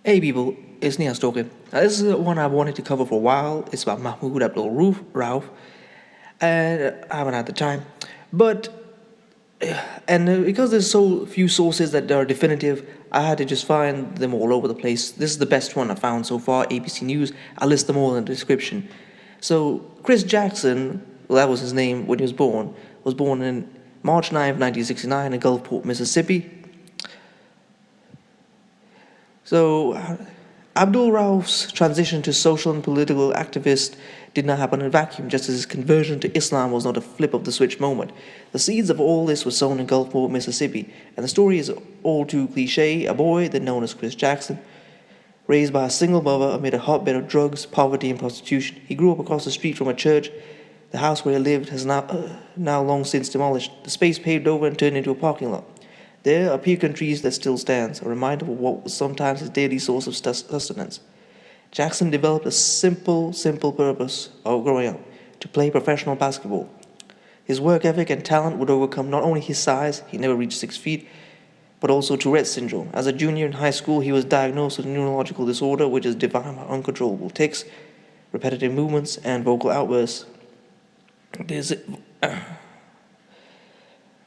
Hey people, it's Nia talking. Now, this is one I wanted to cover for a while. It's about Mahmoud Abdul Rauf, and I haven't had the time. But because there's so few sources that are definitive, I had to just find them all over the place. This is the best one I found so far. ABC News. I'll list them all in the description. So Chris Jackson, well, that was his name when he was born in March 9th, 1969, in Gulfport, Mississippi. So, Abdul Rauf's transition to social and political activist did not happen in a vacuum, just as his conversion to Islam was not a flip of the switch moment. The seeds of all this were sown in Gulfport, Mississippi, and the story is all too cliche. A boy, then known as Chris Jackson, raised by a single mother amid a hotbed of drugs, poverty, and prostitution. He grew up across the street from a church. The house where he lived has now long since demolished, the space paved over and turned into a parking lot. There are pecan trees that still stands, a reminder of what was sometimes his daily source of sustenance. Jackson developed a simple purpose of growing up, to play professional basketball. His work ethic and talent would overcome not only his size, he never reached 6 feet, but also Tourette's syndrome. As a junior in high school, he was diagnosed with a neurological disorder which is defined by uncontrollable tics, repetitive movements, and vocal outbursts. There's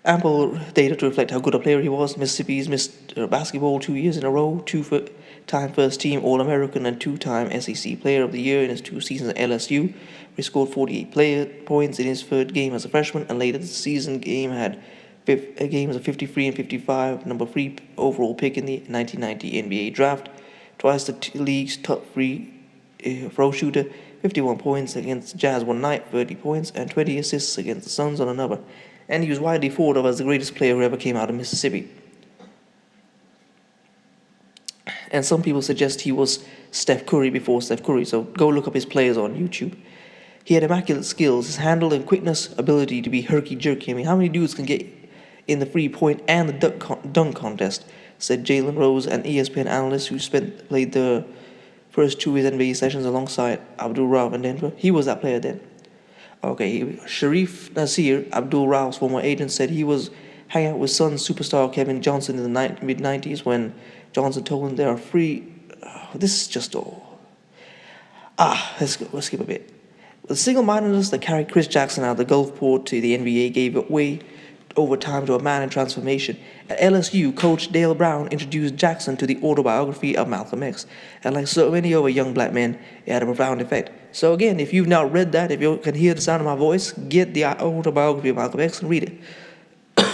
ample data to reflect how good a player he was. Mississippi's missed basketball 2 years in a row, two-time first-team All-American and two-time SEC Player of the Year in his 2 seasons at LSU. He scored 48 points in his third game as a freshman, and later the season game had games of 53 and 55, number 3 overall pick in the 1990 NBA draft. Twice the league's top free throw shooter, 51 points against Jazz one night, 30 points, and 20 assists against the Suns on another. And he was widely thought of as the greatest player who ever came out of Mississippi. And some people suggest he was Steph Curry before Steph Curry, so go look up his players on YouTube. He had immaculate skills, his handle and quickness, ability to be herky-jerky. I mean, how many dudes can get in the three-point and the dunk contest, said Jalen Rose, an ESPN analyst who played the first 2 of his NBA sessions alongside Abdul Rauf in Denver. He was that player then. Okay, Sharif Nasir, Abdul Rauf's former agent, said he was hanging out with Suns superstar Kevin Johnson in the mid-90s when Johnson told him there are free... this is just all... let's skip a bit. The single-mindedness that carried Chris Jackson out of the Gulfport to the NBA gave way over time to a man in transformation. At LSU, coach Dale Brown introduced Jackson to the autobiography of Malcolm X, and like so many other young black men, it had a profound effect. So again, if you've not read that, if you can hear the sound of my voice, get the autobiography of Malcolm X and read it.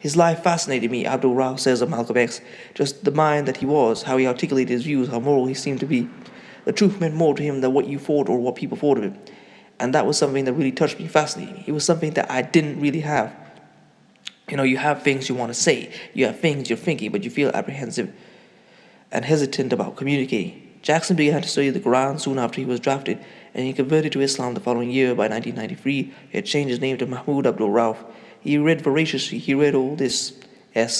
His life fascinated me, Abdul Rauf says of Malcolm X. Just the mind that he was, how he articulated his views, how moral he seemed to be. The truth meant more to him than what you thought or what people thought of him. And that was something that really touched me, fascinated me. It was something that I didn't really have. You know, you have things you want to say, you have things you're thinking, but you feel apprehensive and hesitant about communicating. Jackson began to study the Quran soon after he was drafted, and he converted to Islam the following year. By 1993, he had changed his name to Mahmoud Abdul Rauf. He read voraciously, he read all this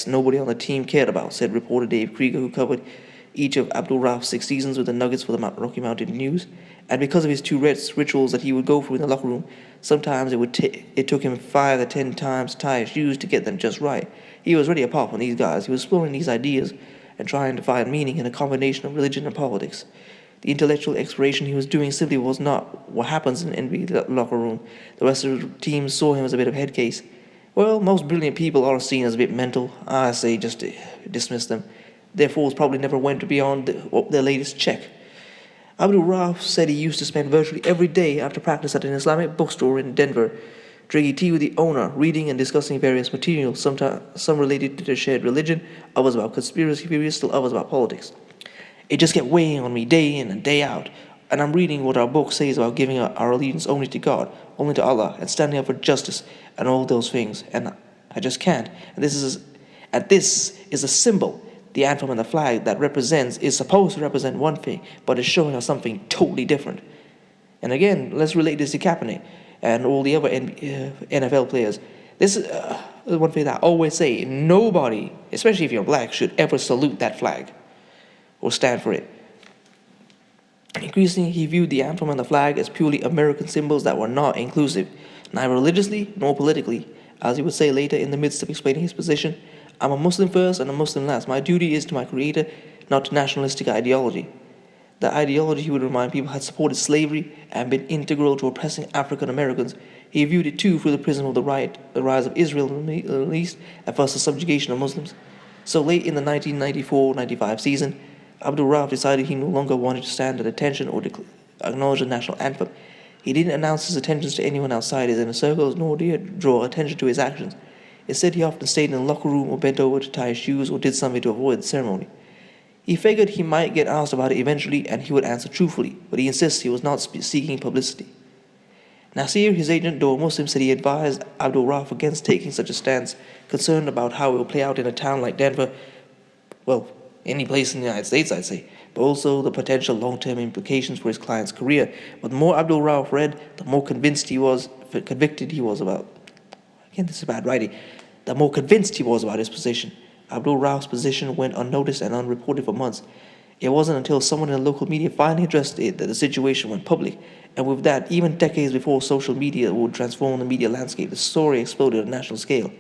nobody on the team cared about, said reporter Dave Krieger, who covered each of Abdul Rauf's 6 seasons with the Nuggets for the Rocky Mountain News. And because of his Tourette's rituals that he would go through in the locker room, sometimes it took him 5 or 10 times to tie his shoes to get them just right. He was really apart from these guys. He was exploring these ideas and trying to find meaning in a combination of religion and politics. The intellectual exploration he was doing simply was not what happens in an NBA locker room. The rest of the team saw him as a bit of a head case. Well, most brilliant people are seen as a bit mental. I say just dismiss them. Their thoughts probably never went beyond their latest check. Abdul Rauf said he used to spend virtually every day after practice at an Islamic bookstore in Denver, drinking tea with the owner, reading and discussing various materials, some related to their shared religion, others about conspiracy theories, still others about politics. It just kept weighing on me day in and day out, and I'm reading what our book says about giving our allegiance only to God, only to Allah, and standing up for justice and all those things, and I just can't. And this is a symbol. The anthem and the flag that is supposed to represent one thing, but is showing us something totally different. And again, let's relate this to Kaepernick and all the other NFL players. This is one thing that I always say: nobody, especially if you're black, should ever salute that flag or stand for it. Increasingly, he viewed the anthem and the flag as purely American symbols that were not inclusive, neither religiously nor politically. As he would say later in the midst of explaining his position, I'm a Muslim first and a Muslim last. My duty is to my Creator, not to nationalistic ideology. The ideology, he would remind people, had supported slavery and been integral to oppressing African Americans. He viewed it too through the prism of the rise of Israel in the Middle East, and first the subjugation of Muslims. So late in the 1994-95 season, Abdul Rauf decided he no longer wanted to stand at attention or acknowledge the national anthem. He didn't announce his intentions to anyone outside his inner circles, nor did he draw attention to his actions. Instead, he often stayed in the locker room or bent over to tie his shoes or did something to avoid the ceremony. He figured he might get asked about it eventually and he would answer truthfully, but he insists he was not seeking publicity. Nasir, his agent, though a Muslim, said he advised Abdul Rauf against taking such a stance, concerned about how it will play out in a town like Denver, well, any place in the United States, I'd say, but also the potential long-term implications for his client's career. But the more Abdul Rauf read, the more convinced he was, convicted he was about, again, this is bad writing, the more convinced he was about his position. Abdul Rauf's position went unnoticed and unreported for months. It wasn't until someone in the local media finally addressed it that the situation went public. And with that, even decades before social media would transform the media landscape, the story exploded on a national scale.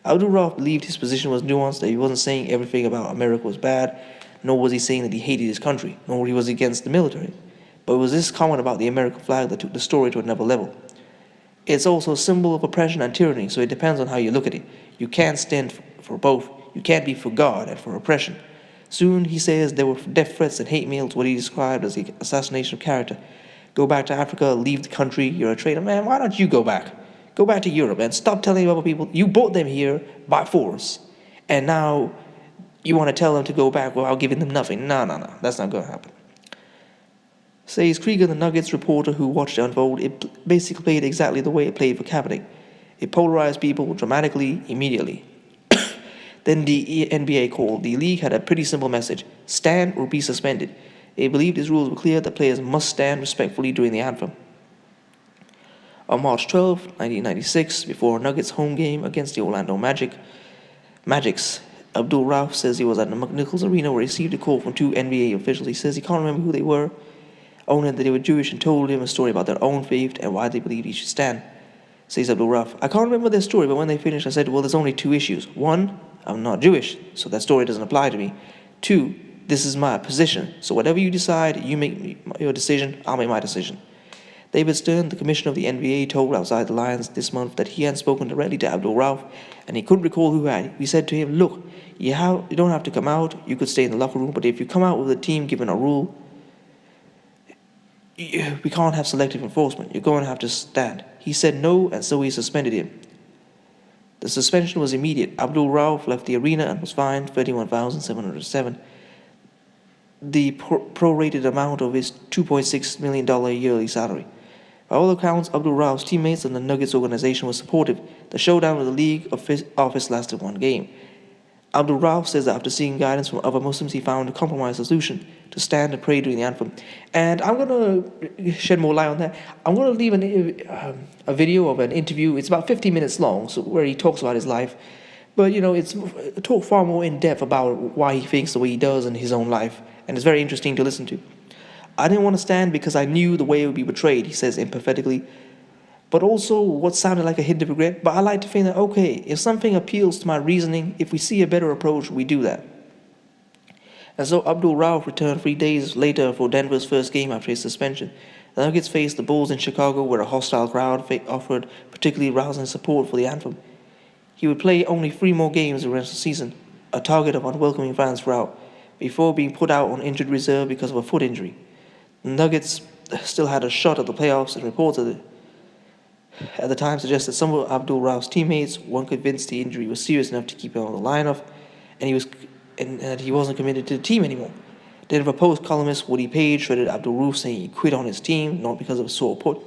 Abdul Rauf believed his position was nuanced, that he wasn't saying everything about America was bad, nor was he saying that he hated his country, nor he was against the military. But it was this comment about the American flag that took the story to another level. It's also a symbol of oppression and tyranny, so it depends on how you look at it. You can't stand for both. You can't be for God and for oppression. Soon, he says, there were death threats and hate mails, what he described as the assassination of character. Go back to Africa, leave the country, you're a traitor. Man, why don't you go back? Go back to Europe and stop telling other people you brought them here by force. And now you want to tell them to go back without giving them nothing. No, that's not going to happen. Says Krieger, the Nuggets reporter who watched it unfold, it basically played exactly the way it played for Kaepernick. It polarized people dramatically, immediately. Then the NBA called. The league had a pretty simple message: stand or be suspended. They believed his rules were clear that players must stand respectfully during the anthem. On March 12, 1996, before a Nuggets home game against the Orlando Magics, Abdul Rauf says he was at the McNichols Arena where he received a call from two NBA officials. He says he can't remember who they were, only that they were Jewish, and told him a story about their own faith and why they believed he should stand. Says Abdul Rauf, I can't remember their story, but when they finished, I said, well, there's only two issues. One, I'm not Jewish, so that story doesn't apply to me. Two, this is my position, so whatever you decide, you make your decision, I'll make my decision. David Stern, the commissioner of the NBA, told Outside the Lines this month that he had spoken directly to Abdul Rauf, and he couldn't recall who had. He said to him, look, you don't have to come out, you could stay in the locker room, but if you come out with a team given a rule, we can't have selective enforcement, you're going to have to stand. He said no, and so he suspended him. The suspension was immediate. Abdul Rauf left the arena and was fined $31,707. The prorated amount of his $2.6 million yearly salary. By all accounts, Abdul Rauf's teammates and the Nuggets organization were supportive. The showdown with the league office lasted one game. Abdul Rauf says that after seeking guidance from other Muslims, he found a compromise solution: to stand and pray during the anthem. And I'm going to shed more light on that. I'm going to leave a video of an interview. It's about 50 minutes long, so where he talks about his life. But, it's talk far more in depth about why he thinks the way he does in his own life. And it's very interesting to listen to. I didn't want to stand because I knew the way it would be betrayed, he says empathetically. But also what sounded like a hint of regret. But I like to think that, okay, if something appeals to my reasoning, if we see a better approach, we do that. And so Abdul Rauf returned 3 days later for Denver's first game after his suspension. The Nuggets faced the Bulls in Chicago, where a hostile crowd offered particularly rousing support for the anthem. He would play only 3 more games the rest of the season, a target of unwelcoming fans throughout, before being put out on injured reserve because of a foot injury. The Nuggets still had a shot at the playoffs, and reports at the time suggested some of Abdul Rauf's teammates weren't convinced the injury was serious enough to keep him on the lineup, and that he wasn't committed to the team anymore. Denver Post columnist Woody Page shredded Abdul Rauf, saying he quit on his team, not because of a sore foot.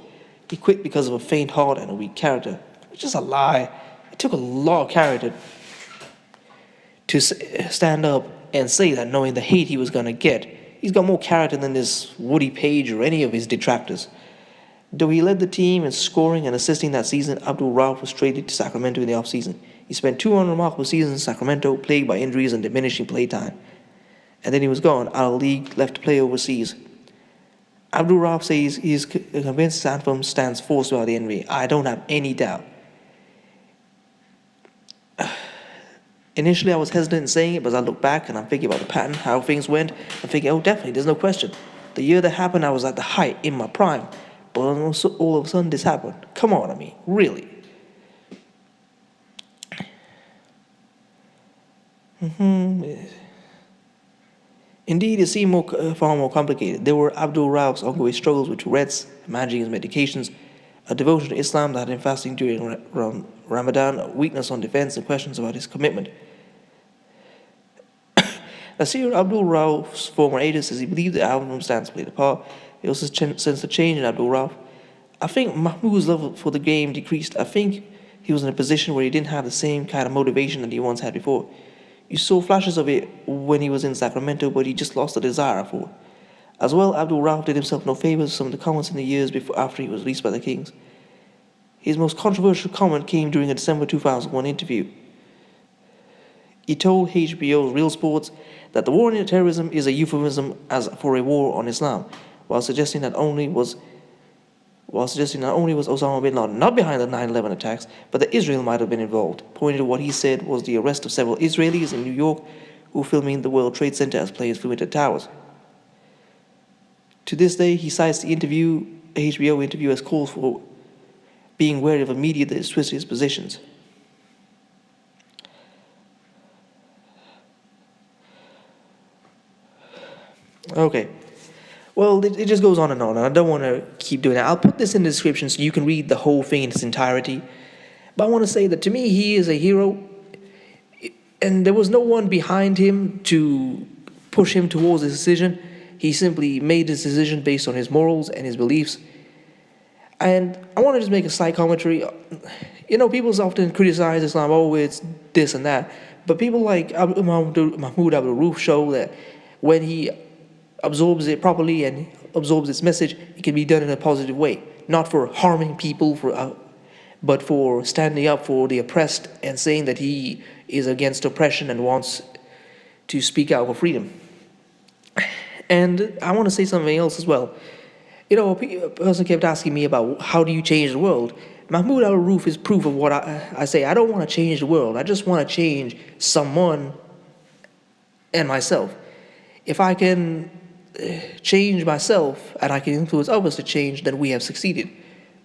He quit because of a faint heart and a weak character. It's just a lie. It took a lot of character to stand up and say that, knowing the hate he was going to get. He's got more character than this Woody Page or any of his detractors. Though he led the team in scoring and assisting that season, Abdul Rauf was traded to Sacramento in the offseason. He spent 2 unremarkable seasons in Sacramento, plagued by injuries and diminishing playtime. And then he was gone, out of the league, left to play overseas. Abdul Rauf says he's convinced his anthem stands force throughout the NBA. I don't have any doubt. Initially, I was hesitant in saying it, but as I look back and I'm thinking about the pattern, how things went, I'm thinking, oh, definitely, there's no question. The year that happened, I was at the height, in my prime. But all of a sudden, this happened. Come on, I mean, really. Indeed, it seemed far more complicated. There were Abdul Rauf's ongoing struggles with Tourette's, managing his medications, a devotion to Islam that had him fasting during Ramadan, a weakness on defense, and questions about his commitment. Nasir Abdul Rauf's former agent says he believed the album stance played a part. He also sensed a change in Abdul Rauf. I think Mahmoud's love for the game decreased. I think he was in a position where he didn't have the same kind of motivation that he once had before. You saw flashes of it when he was in Sacramento, but he just lost the desire for it. As well, Abdul Rauf did himself no favors with some of the comments in the years after he was released by the Kings. His most controversial comment came during a December 2001 interview. He told HBO's Real Sports that the war on terrorism is a euphemism for a war on Islam, while suggesting not only was Osama bin Laden not behind the 9/11 attacks, but that Israel might have been involved, pointing to what he said was the arrest of several Israelis in New York who were filming the World Trade Center as planes flew into towers. To this day, he cites the HBO interview as calls for being wary of a media that has twisted his positions. Okay. Well, it just goes on, and I don't want to keep doing that. I'll put this in the description so you can read the whole thing in its entirety. But I want to say that to me, he is a hero, and there was no one behind him to push him towards his decision. He simply made his decision based on his morals and his beliefs. And I want to just make a slight commentary. You know, people often criticize Islam, oh, it's this and that. But people like Mahmoud Abdul Rauf show that when he absorbs it properly and absorbs its message, it can be done in a positive way. Not for harming people, but for standing up for the oppressed and saying that he is against oppression and wants to speak out for freedom. And I want to say something else as well. You know, a person kept asking me about how do you change the world. Mahmoud Abdul Rauf is proof of what I say. I don't want to change the world. I just want to change someone and myself. If I can change myself and I can influence others to change, then we have succeeded.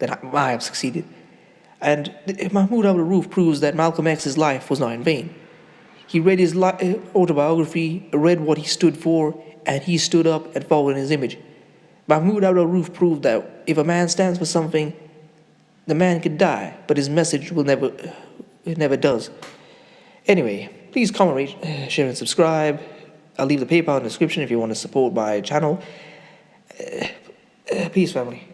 Then I have succeeded. And Mahmoud Abdul Rauf proves that Malcolm X's life was not in vain. He read his autobiography, read what he stood for, and he stood up and followed in his image. Mahmoud Abdul Rauf proved that if a man stands for something, the man could die, but his message never does. Anyway, please comment, rate, share, and subscribe. I'll leave the PayPal in the description if you want to support my channel. Peace, family.